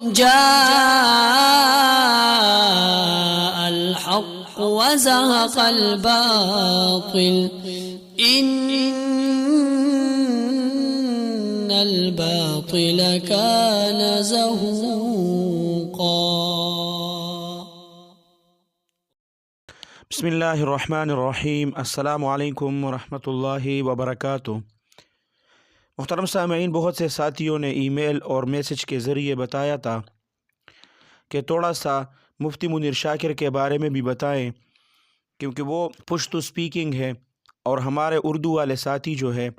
جاء الحق وزهق الباطل إن الباطل كان زهوقا. بسم اللہ الرحمن الرحیم. السلام علیکم ورحمۃ اللہ وبرکاتہ. محترم سامعین، بہت سے ساتھیوں نے ای میل اور میسج کے ذریعے بتایا تھا کہ تھوڑا سا مفتی منیر شاکر کے بارے میں بھی بتائیں، کیونکہ وہ پشتو سپیکنگ ہے اور ہمارے اردو والے ساتھی جو ہے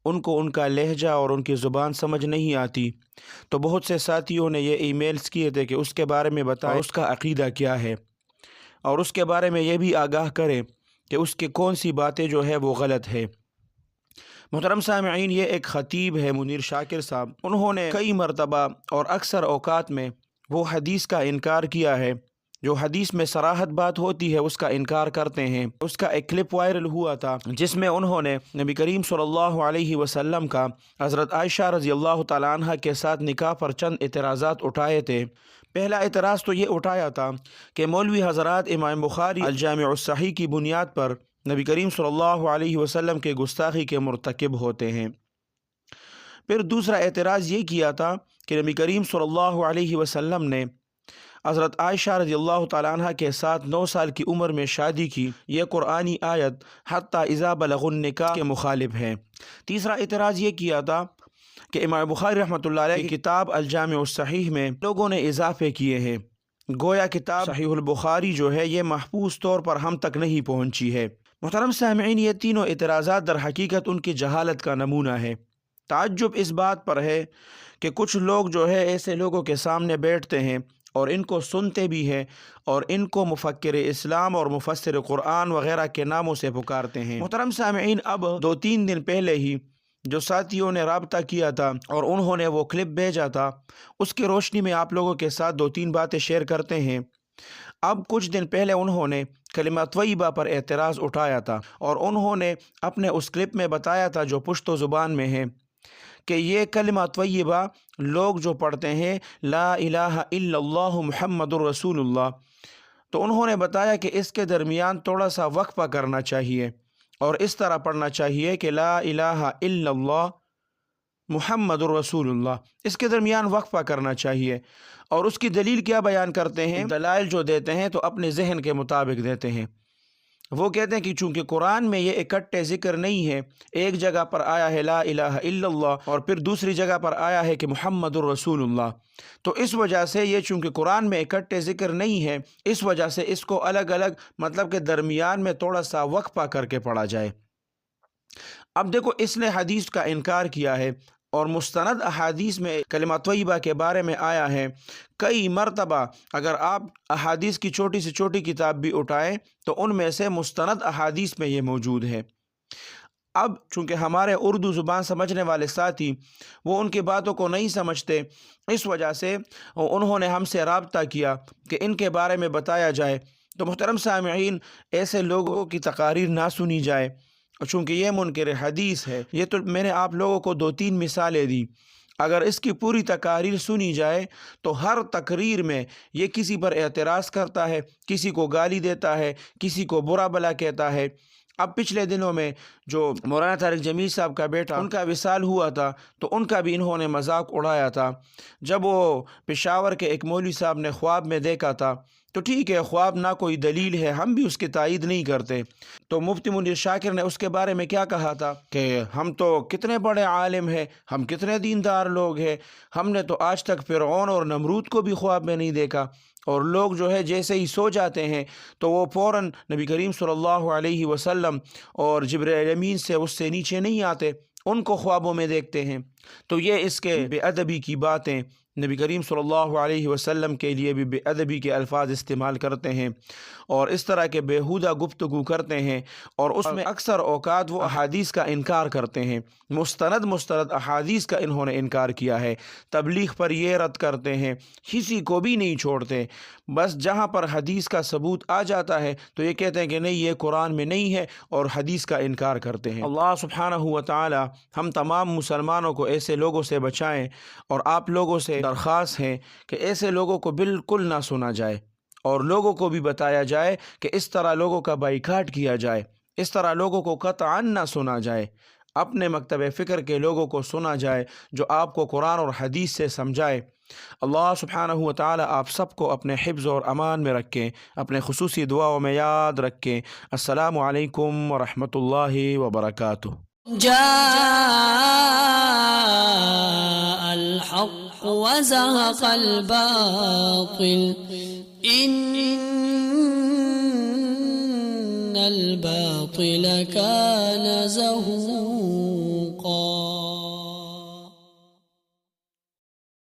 ان کو ان کا لہجہ اور ان کی زبان سمجھ نہیں آتی. تو بہت سے ساتھیوں نے یہ ای میلز کیے تھے کہ اس کے بارے میں بتائیں اس کا عقیدہ کیا ہے، اور اس کے بارے میں یہ بھی آگاہ کریں کہ اس کی کون سی باتیں جو ہے وہ غلط ہے. محترم سامعین، یہ ایک خطیب ہے منیر شاکر صاحب. انہوں نے کئی مرتبہ اور اکثر اوقات میں وہ حدیث کا انکار کیا ہے جو حدیث میں صراحت بات ہوتی ہے اس کا انکار کرتے ہیں. اس کا ایک کلپ وائرل ہوا تھا جس میں انہوں نے نبی کریم صلی اللہ علیہ وسلم کا حضرت عائشہ رضی اللہ تعالیٰ عنہ کے ساتھ نکاح پر چند اعتراضات اٹھائے تھے. پہلا اعتراض تو یہ اٹھایا تھا کہ مولوی حضرات امام بخاری الجامع الصحیح کی بنیاد پر نبی کریم صلی اللہ علیہ وسلم کے گستاخی کے مرتکب ہوتے ہیں. پھر دوسرا اعتراض یہ کیا تھا کہ نبی کریم صلی اللہ علیہ وسلم نے حضرت عائشہ رضی اللہ تعالیٰ عنہ کے ساتھ 9 سال کی عمر میں شادی کی. یہ قرآنی آیت حتی اذا بلغ النکاح کے مخالف ہے. تیسرا اعتراض یہ کیا تھا کہ امام بخاری رحمۃ اللہ علیہ کی کتاب الجامع الصحیح میں لوگوں نے اضافے کیے ہیں، گویا کتاب صحیح البخاری جو ہے یہ محفوظ طور پر ہم تک نہیں پہنچی ہے. محترم سامعین، یہ تینوں اعتراضات در حقیقت ان کی جہالت کا نمونہ ہے. تعجب اس بات پر ہے کہ کچھ لوگ جو ہے ایسے لوگوں کے سامنے بیٹھتے ہیں اور ان کو سنتے بھی ہیں اور ان کو مفکر اسلام اور مفسر قرآن وغیرہ کے ناموں سے پکارتے ہیں. محترم سامعین، اب 2-3 دن پہلے ہی جو ساتھیوں نے رابطہ کیا تھا اور انہوں نے وہ کلپ بھیجا تھا، اس کی روشنی میں آپ لوگوں کے ساتھ 2-3 باتیں شیئر کرتے ہیں. اب کچھ دن پہلے انہوں نے کلمہ طیبہ پر اعتراض اٹھایا تھا اور انہوں نے اپنے اس کلپ میں بتایا تھا جو پشتو زبان میں ہے کہ یہ کلمہ طیبہ لوگ جو پڑھتے ہیں لا الہ الا اللہ محمد الرسول اللہ، تو انہوں نے بتایا کہ اس کے درمیان تھوڑا سا وقفہ کرنا چاہیے اور اس طرح پڑھنا چاہیے کہ لا الہ الا اللہ محمد الرسول اللہ. اس کے درمیان وقفہ کرنا چاہیے. اور اس کی دلیل کیا بیان کرتے ہیں؟ دلائل جو دیتے ہیں تو اپنے ذہن کے مطابق دیتے ہیں. وہ کہتے ہیں کہ چونکہ قرآن میں یہ اکٹھے ذکر نہیں ہے، ایک جگہ پر آیا ہے لا الہ الا اللہ اور پھر دوسری جگہ پر آیا ہے کہ محمد الرسول اللہ، تو اس وجہ سے یہ چونکہ قرآن میں اکٹھے ذکر نہیں ہے، اس وجہ سے اس کو الگ الگ مطلب کہ درمیان میں تھوڑا سا وقفہ کر کے پڑھا جائے. اب دیکھو، اس نے حدیث کا انکار کیا ہے اور مستند احادیث میں کلمہ طیبہ کے بارے میں آیا ہے کئی مرتبہ. اگر آپ احادیث کی چھوٹی سے چھوٹی کتاب بھی اٹھائیں تو ان میں سے مستند احادیث میں یہ موجود ہے. اب چونکہ ہمارے اردو زبان سمجھنے والے ساتھی وہ ان کی باتوں کو نہیں سمجھتے، اس وجہ سے انہوں نے ہم سے رابطہ کیا کہ ان کے بارے میں بتایا جائے. تو محترم سامعین، ایسے لوگوں کی تقاریر نہ سنی جائے چونکہ یہ منکر حدیث ہے. یہ تو میں نے آپ لوگوں کو 2-3 مثالیں دی. اگر اس کی پوری تقاریر سنی جائے تو ہر تقریر میں یہ کسی پر اعتراض کرتا ہے، کسی کو گالی دیتا ہے، کسی کو برا بھلا کہتا ہے. اب پچھلے دنوں میں جو مولانا طارق جمیل صاحب کا بیٹا ان کا وصال ہوا تھا تو ان کا بھی انہوں نے مذاق اڑایا تھا. جب وہ پشاور کے ایک مولوی صاحب نے خواب میں دیکھا تھا، تو ٹھیک ہے، خواب نہ کوئی دلیل ہے، ہم بھی اس کی تائید نہیں کرتے. تو مفتی منیر شاکر نے اس کے بارے میں کیا کہا تھا کہ ہم تو کتنے بڑے عالم ہیں، ہم کتنے دیندار لوگ ہیں، ہم نے تو آج تک فرعون اور نمرود کو بھی خواب میں نہیں دیکھا. اور لوگ جو ہے جیسے ہی سو جاتے ہیں تو وہ فوراً نبی کریم صلی اللہ علیہ وسلم اور جبرائیل امین سے اس سے نیچے نہیں آتے، ان کو خوابوں میں دیکھتے ہیں. تو یہ اس کے بے ادبی کی باتیں، نبی کریم صلی اللہ علیہ وسلم کے لیے بھی بے ادبی کے الفاظ استعمال کرتے ہیں اور اس طرح کے بیہودہ گفتگو کرتے ہیں، اور اس میں اکثر اوقات وہ احادیث کا انکار کرتے ہیں. مستند احادیث کا انہوں نے انکار کیا ہے. تبلیغ پر یہ رد کرتے ہیں، کسی کو بھی نہیں چھوڑتے. بس جہاں پر حدیث کا ثبوت آ جاتا ہے تو یہ کہتے ہیں کہ نہیں، یہ قرآن میں نہیں ہے، اور حدیث کا انکار کرتے ہیں. اللہ سبحانہ و تعالی ہم تمام مسلمانوں کو ایسے لوگوں سے بچائیں اور آپ لوگوں سے درخواست ہے کہ ایسے لوگوں کو بالکل نہ سنا جائے، اور لوگوں کو بھی بتایا جائے کہ اس طرح لوگوں کا بائیکاٹ کیا جائے، اس طرح لوگوں کو قطعاً نہ سنا جائے۔ اپنے مکتب فکر کے لوگوں کو سنا جائے جو آپ کو قرآن اور حدیث سے سمجھائے۔ اللہ سبحانہ و تعالی آپ سب کو اپنے حفظ اور امان میں رکھیں، اپنے خصوصی دعاؤں میں یاد رکھیں۔ السلام علیکم ورحمۃ اللہ وبرکاتہ۔ جاء الحق وزهق الباطل إن الباطل كان